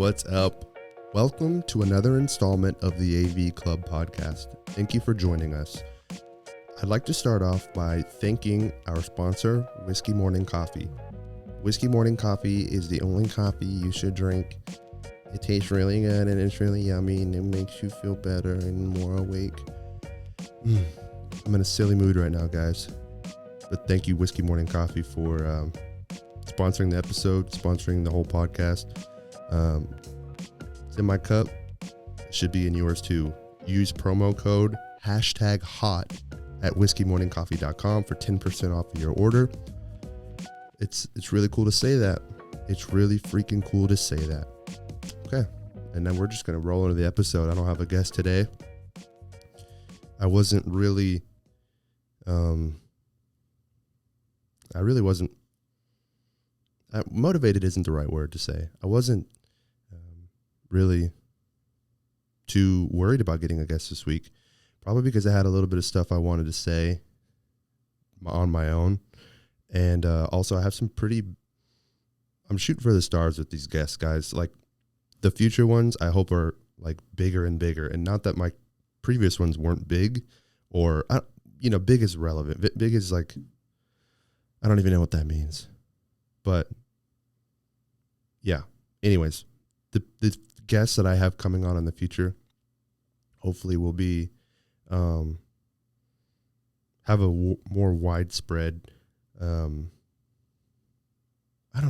What's up? Welcome to another installment of the AV Club podcast. Thank you for joining us. I'd like to start off by thanking our sponsor, Whiskey Morning Coffee. Whiskey Morning Coffee is the only coffee you should drink. It tastes really good and it's really yummy and it makes you feel better and more awake. I'm in a silly mood right now, guys. But thank you, Whiskey Morning Coffee, for sponsoring the episode, sponsoring the whole podcast. It's in my cup. It should be in yours too. Use promo code #HOT at whiskeymorningcoffee.com for 10% off of your order. It's really cool to say that. It's really freaking cool to say that. Okay. And then we're just going to roll into the episode. I don't have a guest today. I really wasn't motivated isn't the right word to say. I wasn't really too worried about getting a guest this week, probably because I had a little bit of stuff I wanted to say on my own. And also I have I'm shooting for the stars with these guests, guys. Like the future ones, I hope are like bigger and bigger. And not that my previous ones weren't big or, big is relevant. Big is like, I don't even know what that means, but yeah. Anyways, the guests that I have coming on in the future, hopefully will be, have a more widespread, I don't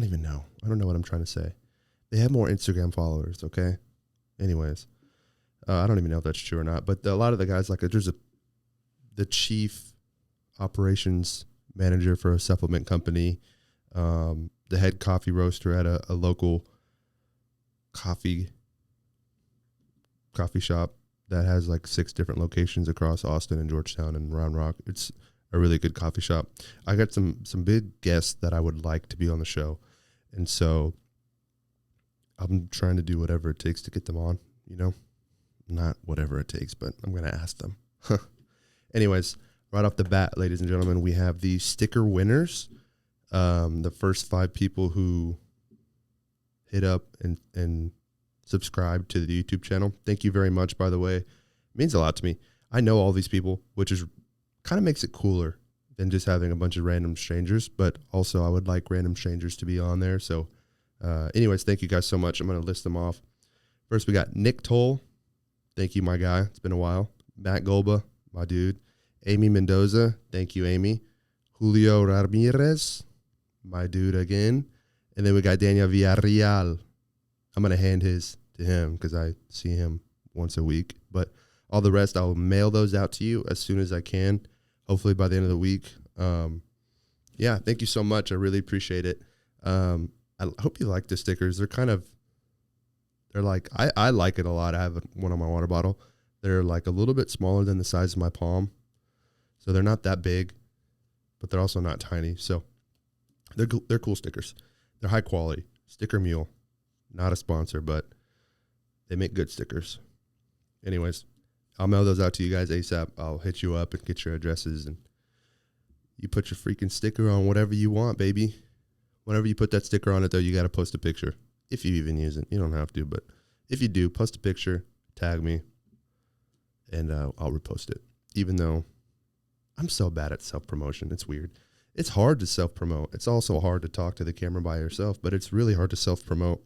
even know. I don't know what I'm trying to say. They have more Instagram followers. Okay. Anyways, I don't even know if that's true or not, but a lot of the guys, like there's the chief operations manager for a supplement company, the head coffee roaster at a local coffee shop that has like 6 different locations across Austin and Georgetown and Round Rock. It's a really good coffee shop. I got some big guests that I would like to be on the show. And so I'm trying to do whatever it takes to get them on, not whatever it takes, but I'm going to ask them. Anyways, right off the bat, ladies and gentlemen, we have the sticker winners. The first 5 people who hit up and subscribe to the YouTube channel. Thank you very much, by the way. It means a lot to me. I know all these people, which is kind of makes it cooler than just having a bunch of random strangers, but also I would like random strangers to be on there. So anyways, thank you guys so much. I'm going to list them off. First, we got Nick Toll. Thank you, my guy. It's been a while. Matt Golba, my dude. Amy Mendoza. Thank you, Amy. Julio Ramirez, my dude again. And then we got Daniel Villarreal. I'm going to hand his to him because I see him once a week. But all the rest, I'll mail those out to you as soon as I can, hopefully by the end of the week. Yeah, thank you so much. I really appreciate it. I hope you like the stickers. They're like, I like it a lot. I have one on my water bottle. They're like a little bit smaller than the size of my palm. So they're not that big, but they're also not tiny. So they're cool stickers. They're high quality. Sticker Mule, not a sponsor, but they make good stickers. Anyways, I'll mail those out to you guys ASAP. I'll hit you up and get your addresses, and you put your freaking sticker on whatever you want, baby. Whenever you put that sticker on it, though, you got to post a picture. If you even use it. You don't have to, but if you do, post a picture, tag me, and I'll repost it. Even though I'm so bad at self-promotion. It's weird. It's hard to self-promote. It's also hard to talk to the camera by yourself, but it's really hard to self-promote.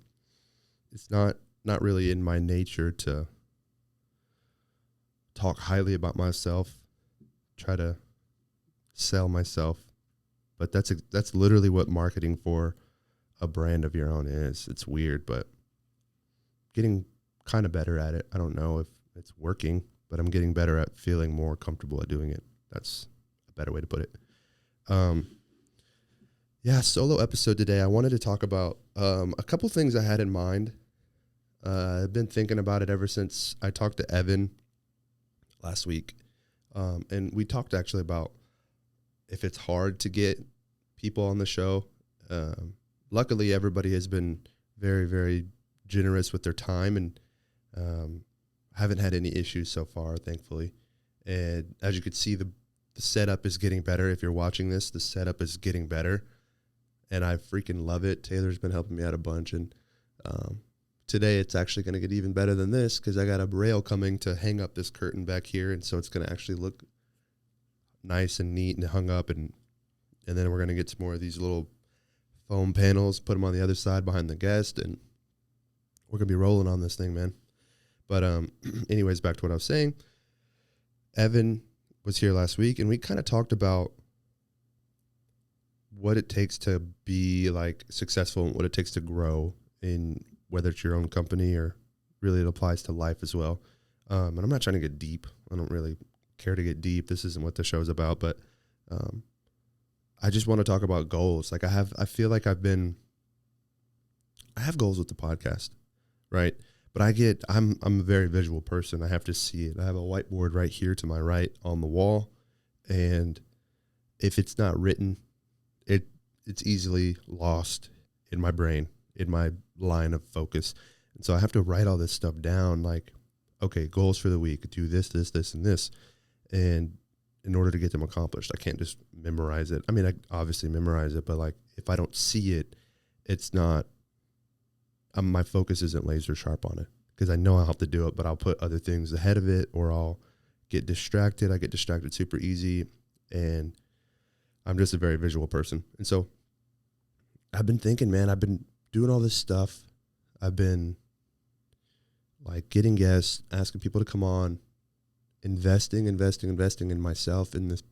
It's not really in my nature to talk highly about myself, try to sell myself. But that's literally what marketing for a brand of your own is. It's weird, but getting kind of better at it. I don't know if it's working, but I'm getting better at feeling more comfortable at doing it. That's a better way to put it. Solo episode today. I wanted to talk about a couple things I had in mind. I've been thinking about it ever since I talked to Evan last week. And we talked actually about if it's hard to get people on the show. Luckily, everybody has been very, very generous with their time, and haven't had any issues so far, thankfully. And as you could see, the setup is getting better. If you're watching this, the setup is getting better, and I freaking love it. Taylor's been helping me out a bunch, and today it's actually going to get even better than this because I got a rail coming to hang up this curtain back here. And so it's going to actually look nice and neat and hung up. And then we're going to get some more of these little foam panels, put them on the other side behind the guest. And we're going to be rolling on this thing, man. But anyways, back to what I was saying. Evan was here last week, and we kind of talked about what it takes to be like successful and what it takes to grow in whether it's your own company or really it applies to life as well. And I'm not trying to get deep. I don't really care to get deep. This isn't what the show's about, but I just want to talk about goals. Like I feel like I have goals with the podcast, right? But I'm a very visual person. I have to see it. I have a whiteboard right here to my right on the wall. And if it's not written, it's easily lost in my brain, in my line of focus. And so I have to write all this stuff down, like, okay, goals for the week, do this, and this. And in order to get them accomplished, I can't just memorize it. I mean, I obviously memorize it, but like if I don't see it, it's not, my focus isn't laser sharp on it because I know I'll have to do it, but I'll put other things ahead of it or I'll get distracted. I get distracted super easy, and I'm just a very visual person. And so I've been thinking, man, I've been doing all this stuff. I've been like getting guests, asking people to come on, investing in myself in this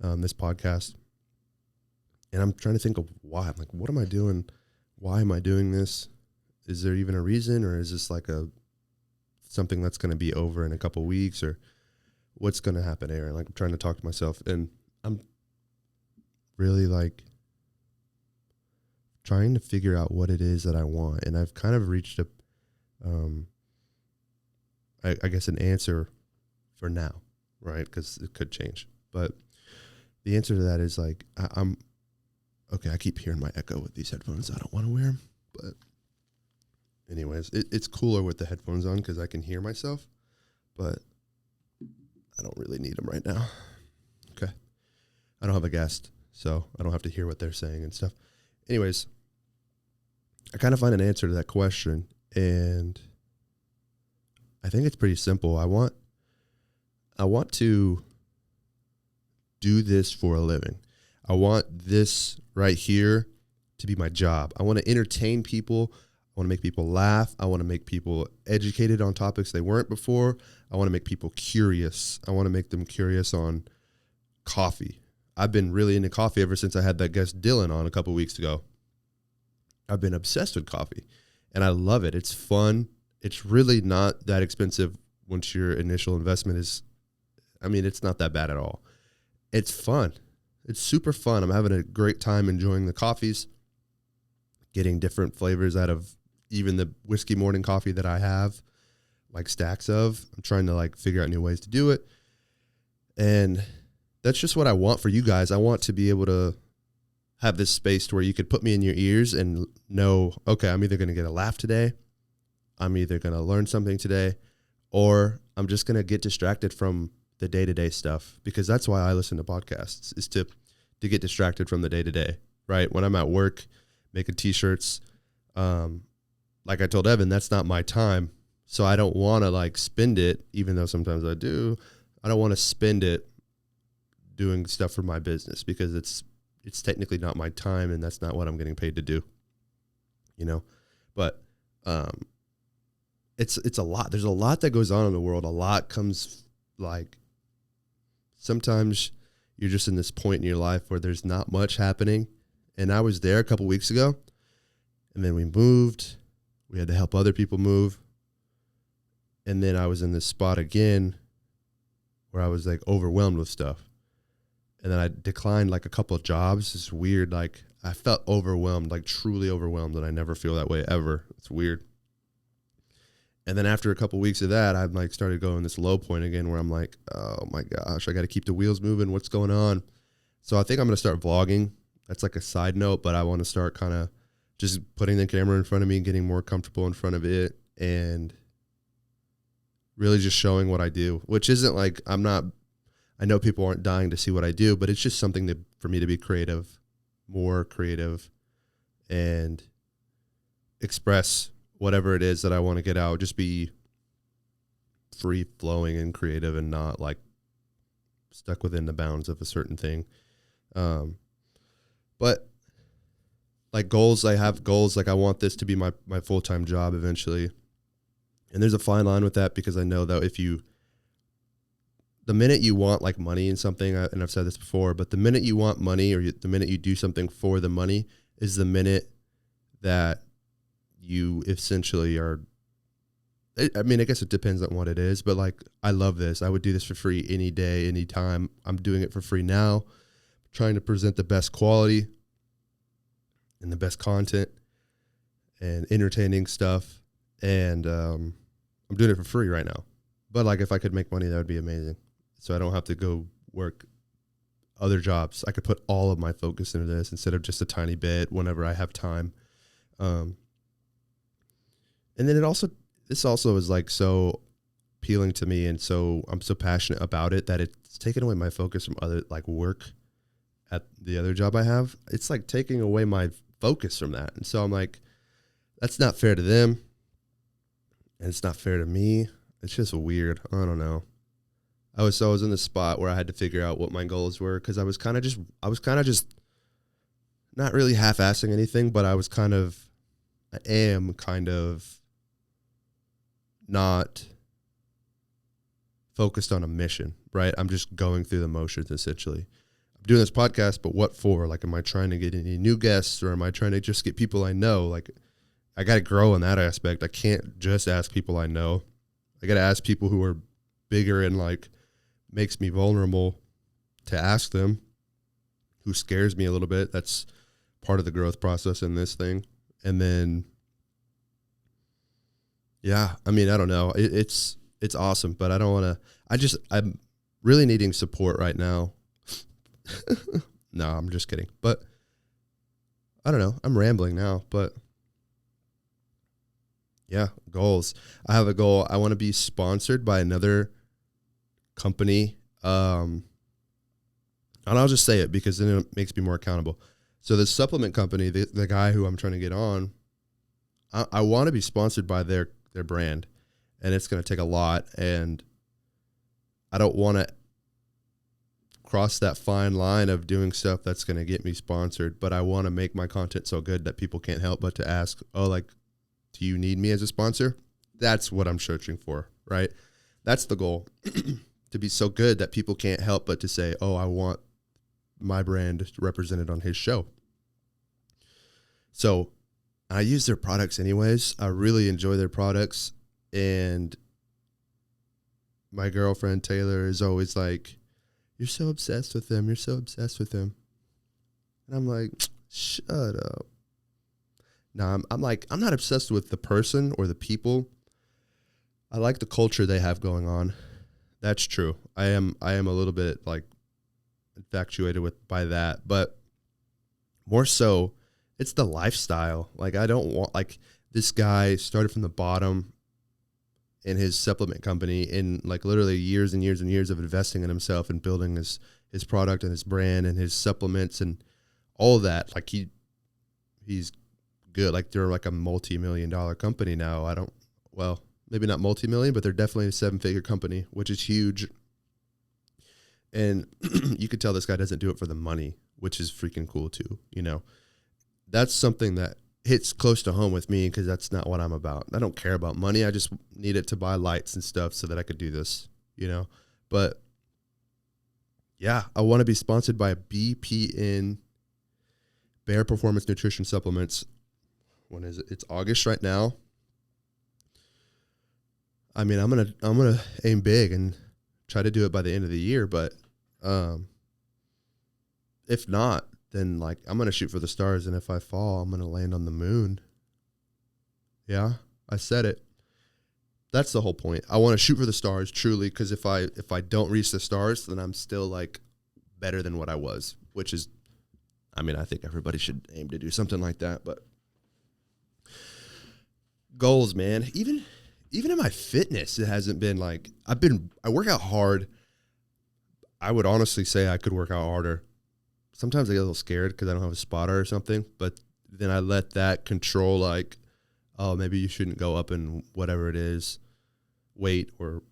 podcast. And I'm trying to think of why. I'm like, what am I doing? Why am I doing this? Is there even a reason, or is this like something that's going to be over in a couple weeks, or what's going to happen, Aaron? Like I'm trying to talk to myself, and I'm really like trying to figure out what it is that I want. And I've kind of reached I guess an answer for now, right? Because it could change. But the answer to that is like, I'm okay. I keep hearing my echo with these headphones. I don't want to wear them, but anyways, it's cooler with the headphones on because I can hear myself, but I don't really need them right now. Okay. I don't have a guest, so I don't have to hear what they're saying and stuff. Anyways, I kind of find an answer to that question, and I think it's pretty simple. I want to do this for a living. I want this right here to be my job. I want to entertain people. I want to make people laugh. I want to make people educated on topics they weren't before. I want to make people curious. I want to make them curious on coffee. I've been really into coffee ever since I had that guest Dylan on a couple weeks ago. I've been obsessed with coffee, and I love it. It's fun. It's really not that expensive once your initial investment is, it's not that bad at all. It's fun. It's super fun. I'm having a great time enjoying the coffees, getting different flavors out of even the whiskey morning coffee that I have, like stacks of. I'm trying to like figure out new ways to do it. And that's just what I want for you guys. I want to be able to have this space to where you could put me in your ears and know, okay, I'm either going to get a laugh today, I'm either going to learn something today, or I'm just going to get distracted from the day-to-day stuff, because that's why I listen to podcasts, is to get distracted from the day-to-day, right? When I'm at work making t-shirts, like I told Evan, that's not my time. So I don't want to like spend it, even though sometimes I do. I don't want to spend it doing stuff for my business, because it's technically not my time, and that's not what I'm getting paid to do, but it's a lot. There's a lot that goes on in the world. A lot comes, like, sometimes you're just in this point in your life where there's not much happening. And I was there a couple weeks ago, and then we moved. We had to help other people move. And then I was in this spot again where I was like overwhelmed with stuff. And then I declined like a couple of jobs. It's weird. Like I felt overwhelmed, like truly overwhelmed. And I never feel that way ever. It's weird. And then after a couple of weeks of that, I like started going this low point again where I'm like, oh my gosh, I got to keep the wheels moving. What's going on? So I think I'm going to start vlogging. That's like a side note, but I want to start kind of just putting the camera in front of me and getting more comfortable in front of it, and really just showing what I do, which isn't like, I know people aren't dying to see what I do, but it's just something for me to be creative, more creative, and express whatever it is that I want to get out, just be free flowing and creative and not like stuck within the bounds of a certain thing. But like goals, I have goals. Like I want this to be my full-time job eventually. And there's a fine line with that because I know that the minute you want like money in something, and I've said this before, but the minute you want money or the minute you do something for the money is the minute that you essentially are, I mean, I guess it depends on what it is, but like, I love this. I would do this for free any day, anytime. I'm doing it for free now, trying to present the best quality and the best content and entertaining stuff. And I'm doing it for free right now. But like, if I could make money, that would be amazing. So I don't have to go work other jobs. I could put all of my focus into this instead of just a tiny bit whenever I have time. And then this also is like so appealing to me. And so I'm so passionate about it that it's taken away my focus from other like work at the other job I have. It's like taking away my focus from that. And so I'm like, that's not fair to them. And it's not fair to me. It's just weird. I don't know. I was in the spot where I had to figure out what my goals were because I was kind of just not really half-assing anything, but I am kind of not focused on a mission, right? I'm just going through the motions essentially. I'm doing this podcast, but what for? Like, am I trying to get any new guests or am I trying to just get people I know? Like, I got to grow in that aspect. I can't just ask people I know. I got to ask people who are bigger and like makes me vulnerable to ask them, who scares me a little bit. That's part of the growth process in this thing. And then, yeah, I mean, I don't know. It's awesome, but I don't want to, I'm really needing support right now. No, I'm just kidding. But I don't know. I'm rambling now, but yeah, goals. I have a goal. I want to be sponsored by another company. And I'll just say it because then it makes me more accountable. So the supplement company, the guy who I'm trying to get on, I want to be sponsored by their brand, and it's going to take a lot. And I don't want to cross that fine line of doing stuff that's going to get me sponsored, but I want to make my content so good that people can't help but to ask, oh, like, do you need me as a sponsor? That's what I'm searching for, right? That's the goal. To be so good that people can't help but to say, oh, I want my brand represented on his show. So I use their products anyways. I really enjoy their products. And my girlfriend, Taylor, is always like, you're so obsessed with them. You're so obsessed with them. And I'm like, shut up. No, I'm like, I'm not obsessed with the person or the people. I like the culture they have going on. That's true. I am a little bit like infatuated by that, but more so it's the lifestyle. Like, I don't want, like, this guy started from the bottom in his supplement company in like literally years and years and years of investing in himself and building his product and his brand and his supplements and all of that. Like, he's good. Like, they're like a multi-million-dollar company now. Maybe not multi-million, but they're definitely a 7-figure company, which is huge. And you could tell this guy doesn't do it for the money, which is freaking cool too. You know, that's something that hits close to home with me because that's not what I'm about. I don't care about money. I just need it to buy lights and stuff so that I could do this, you know. But yeah, I want to be sponsored by BPN, Bear Performance Nutrition Supplements. When is it? It's August right now. I mean, I'm gonna aim big and try to do it by the end of the year, but if not, then like I'm gonna shoot for the stars, and if I fall, I'm gonna land on the moon. Yeah, I said it. That's the whole point. I want to shoot for the stars, truly, because if I don't reach the stars, then I'm still like better than what I was, which is, I mean, I think everybody should aim to do something like that. But goals, man, even in my fitness, it hasn't been like, I work out hard. I would honestly say I could work out harder. Sometimes I get a little scared because I don't have a spotter or something, but then I let that control like oh, maybe you shouldn't go up in whatever it is, weight or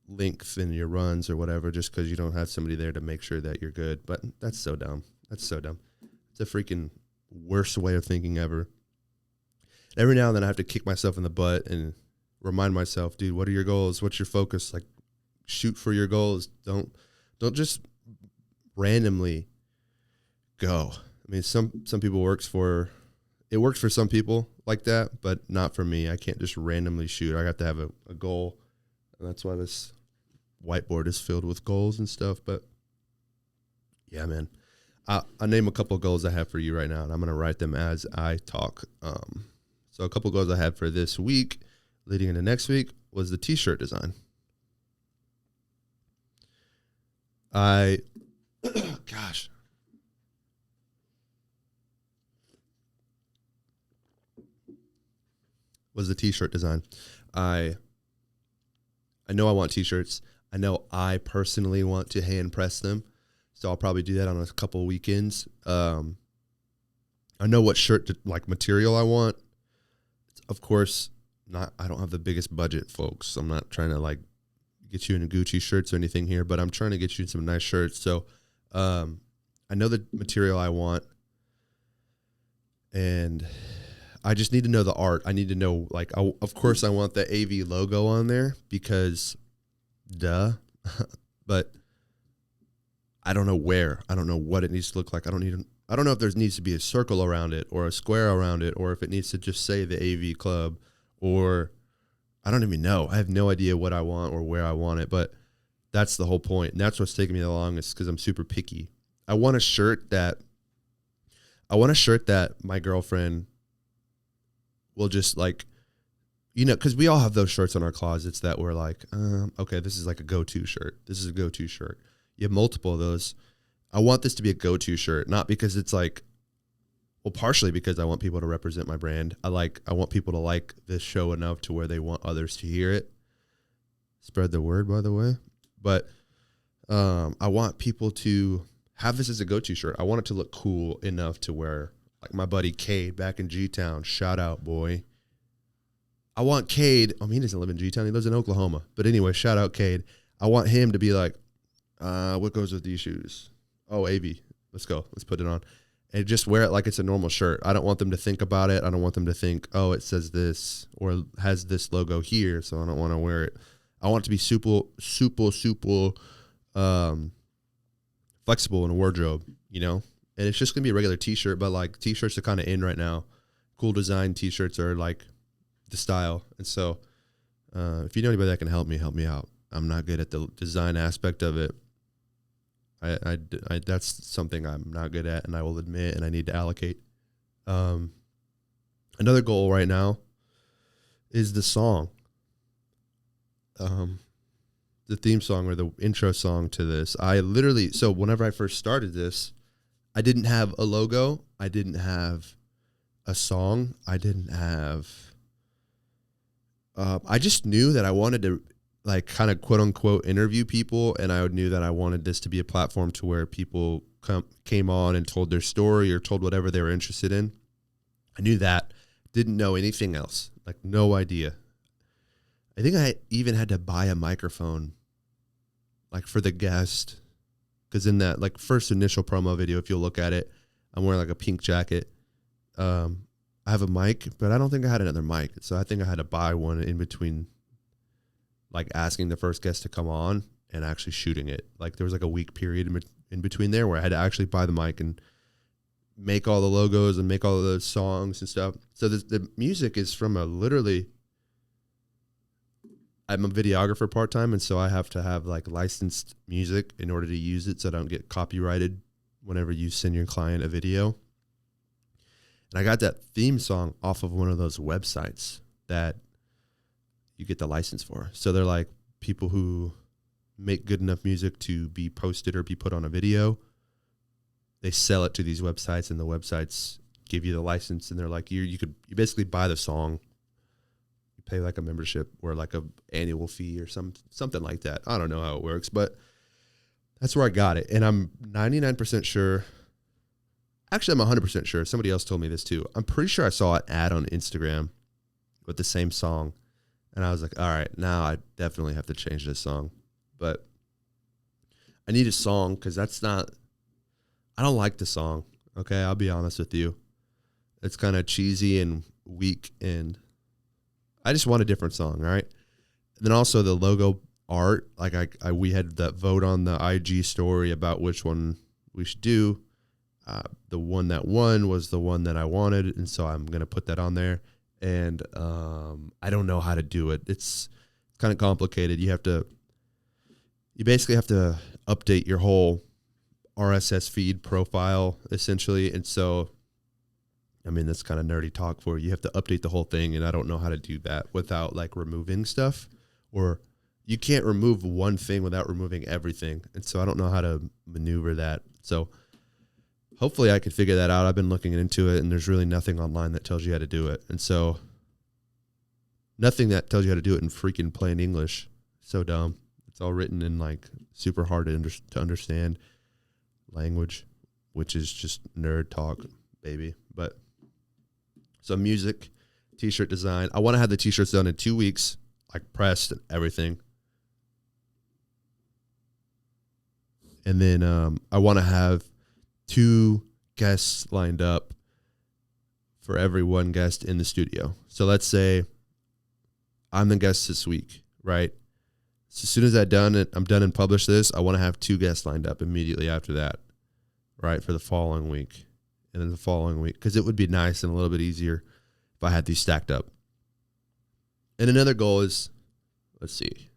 length in your runs or whatever, just because you don't have somebody there to make sure that you're good. But that's so dumb. That's so dumb. It's a freaking worst way of thinking ever. Every now and then I have to kick myself in the butt and remind myself, dude, what are your goals? What's your focus? Like, shoot for your goals. Don't just randomly go. I mean, some people works for some people like that, but not for me. I can't just randomly shoot. I got to have a goal. And that's why this whiteboard is filled with goals and stuff. But yeah, man, I'll name a couple of goals I have for you right now, and I'm going to write them as I talk. So a couple of goals I had for this week leading into next week was the t-shirt design. Was the t-shirt design. I know I want t-shirts. I know I personally want to hand press them. So I'll probably do that on a couple of weekends. I know what material I want. Of course, I don't have the biggest budget, folks. I'm not trying to like get you into Gucci shirts or anything here, but I'm trying to get you some nice shirts. So I know the material I want, and I just need to know the art. I need to know, like, of course I want the AV logo on there because duh, but I don't know where. I don't know what it needs to look like. I don't know if there needs to be a circle around it or a square around it, or if it needs to just say the AV club, or I don't even know. I have no idea what I want or where I want it, but that's the whole point. And that's what's taking me the longest, because I'm super picky. I want a shirt that my girlfriend will just like, because we all have those shirts in our closets that we're like, okay, this is like a go-to shirt. This is a go-to shirt. You have multiple of those. I want this to be a go-to shirt, not because it's like, well, partially because I want people to represent my brand. I want people to like this show enough to where they want others to hear it. Spread the word, by the way. But I want people to have this as a go-to shirt. I want it to look cool enough to where, like my buddy Cade back in G-Town, shout out, boy. I want Cade, he doesn't live in G-Town, he lives in Oklahoma. But anyway, shout out Cade. I want him to be like, what goes with these shoes? Oh, AV. Let's go. Let's put it on. And just wear it like it's a normal shirt. I don't want them to think about it. I don't want them to think, oh, it says this or has this logo here, so I don't want to wear it. I want it to be super flexible in a wardrobe, And it's just going to be a regular t-shirt, but like t-shirts are kind of in right now. Cool design t-shirts are like the style. And so if you know anybody that can help me out. I'm not good at the design aspect of it. I that's something I'm not good at, and I will admit, and I need to allocate. Another goal right now is the song. The theme song or the intro song to this. So whenever I first started this, I didn't have a logo. I didn't have a song. I didn't have, I just knew that I wanted to like kind of quote unquote interview people. And I knew that I wanted this to be a platform to where people came on and told their story or told whatever they were interested in. I knew that. Didn't know anything else. Like no idea. I think I even had to buy a microphone like for the guest. Cause in that like first initial promo video, if you'll look at it, I'm wearing like a pink jacket. I have a mic, but I don't think I had another mic. So I think I had to buy one in between like asking the first guest to come on and actually shooting it. Like there was like a week period in between there where I had to actually buy the mic and make all the logos and make all the songs and stuff. So the music is from I'm a videographer part-time, and so I have to have like licensed music in order to use it so I don't get copyrighted whenever you send your client a video. And I got that theme song off of one of those websites that you get the license for. So they're like people who make good enough music to be posted or be put on a video. They sell it to these websites, and the websites give you the license, and they're like, you basically buy the song. You pay like a membership or like a annual fee or something like that. I don't know how it works, but that's where I got it. And I'm 99% sure. Actually, I'm 100% sure. Somebody else told me this too. I'm pretty sure I saw an ad on Instagram with the same song. And I was like, all right, now I definitely have to change this song. But I need a song because I don't like the song. Okay, I'll be honest with you. It's kind of cheesy and weak, and I just want a different song, all right? And then also the logo art, like we had that vote on the IG story about which one we should do. The one that won was the one that I wanted, and so I'm going to put that on there. And I don't know how to do it. It's kind of complicated. You basically have to update your whole RSS feed profile, essentially. And so, I mean, that's kind of nerdy talk for you. You have to update the whole thing, and I don't know how to do that without, like, removing stuff. Or you can't remove one thing without removing everything. And so I don't know how to maneuver that. So hopefully I could figure that out. I've been looking into it, and there's really nothing online that tells you how to do it. And so nothing that tells you how to do it in freaking plain English. So dumb. It's all written in, like, super hard to understand language, which is just nerd talk, baby. But so music, t-shirt design. I want to have the t-shirts done in 2 weeks, like pressed and everything. And then I want to have 2 guests lined up for every one guest in the studio. So let's say I'm the guest this week, right? So as soon as I'm done and publish this, I want to have 2 guests lined up immediately after that, right, for the following week. And then the following week, because it would be nice and a little bit easier if I had these stacked up. And another goal is, let's see,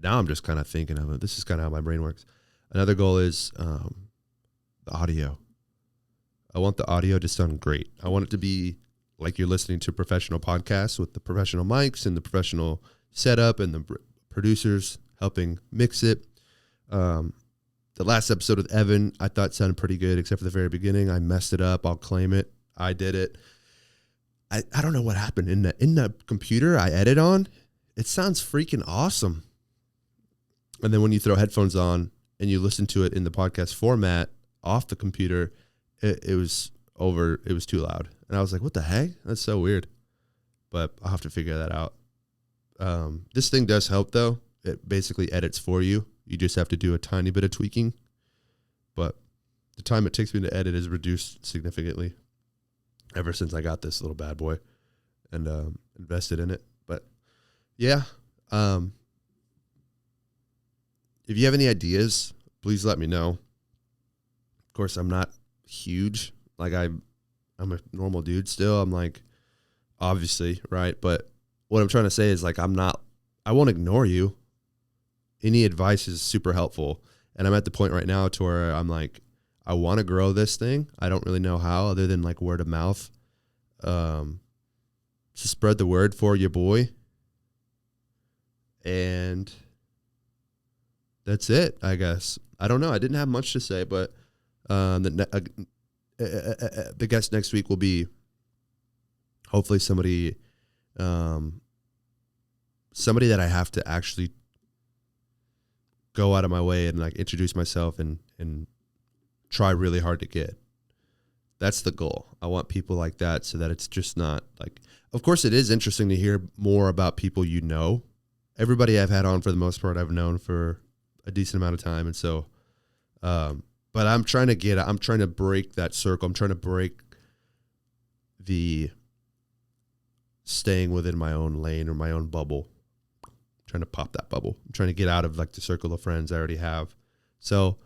now I'm just kind of thinking of it. This is kind of how my brain works. Another goal is the audio. I want the audio to sound great. I want it to be like you're listening to a professional podcast with the professional mics and the professional setup and the producers helping mix it. The last episode with Evan, I thought sounded pretty good, except for the very beginning. I messed it up. I'll claim it. I did it. I don't know what happened in the computer I edit on. It sounds freaking awesome. And then when you throw headphones on and you listen to it in the podcast format off the computer, it was too loud. And I was like, what the heck? That's so weird. But I'll have to figure that out. This thing does help, though. It basically edits for you. You just have to do a tiny bit of tweaking. But the time it takes me to edit is reduced significantly ever since I got this little bad boy and invested in it. But, yeah. If you have any ideas, please let me know. Of course, I'm not huge. Like, I'm a normal dude still. I'm like, obviously, right? But what I'm trying to say is, like, I won't ignore you. Any advice is super helpful. And I'm at the point right now to where I'm like, I want to grow this thing. I don't really know how other than, like, word of mouth. Just spread the word for your boy. And that's it, I guess. I don't know. I didn't have much to say, but the guest next week will be hopefully somebody that I have to actually go out of my way and, like, introduce myself and try really hard to get. That's the goal. I want people like that so that it's just not like, of course it is interesting to hear more about people you know. Everybody I've had on for the most part I've known for a decent amount of time. And so, but I'm trying to break that circle. I'm trying to break the staying within my own lane or my own bubble. I'm trying to pop that bubble. I'm trying to get out of, like, the circle of friends I already have. So,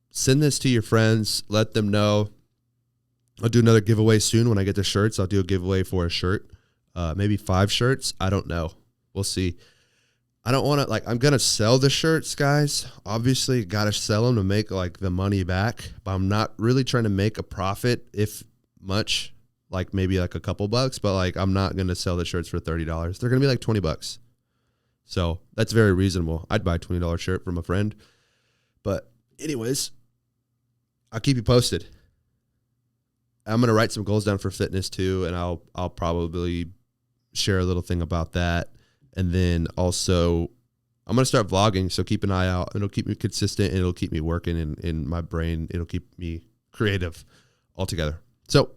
send this to your friends. Let them know. I'll do another giveaway soon. When I get the shirts, I'll do a giveaway for a shirt. Maybe 5 shirts. I don't know. We'll see. I don't want to, like, I'm going to sell the shirts, guys. Obviously, got to sell them to make, like, the money back. But I'm not really trying to make a profit, if much, like maybe like a couple bucks. But, like, I'm not going to sell the shirts for $30. They're going to be like $20. So that's very reasonable. I'd buy a $20 shirt from a friend. But anyways, I'll keep you posted. I'm going to write some goals down for fitness too. And I'll probably share a little thing about that. And then also I'm going to start vlogging. So keep an eye out. It'll keep me consistent and it'll keep me working in my brain. It'll keep me creative altogether. So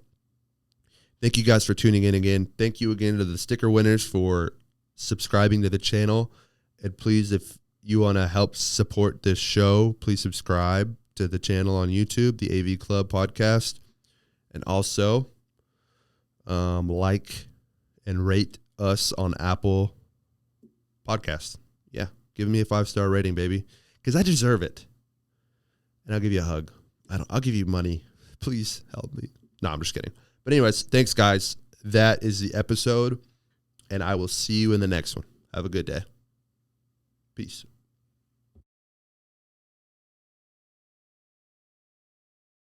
Thank you guys for tuning in again. Thank you again to the sticker winners for subscribing to the channel. And please, if you want to help support this show, please subscribe to the channel on YouTube, the AV Club Podcast. And also, like and rate us on Apple Podcasts. Yeah, give me a 5-star rating, baby, because I deserve it. And I'll give you a hug. I'll give you money. Please help me. No, I'm just kidding. But anyways, thanks, guys. That is the episode, and I will see you in the next one. Have a good day. Peace.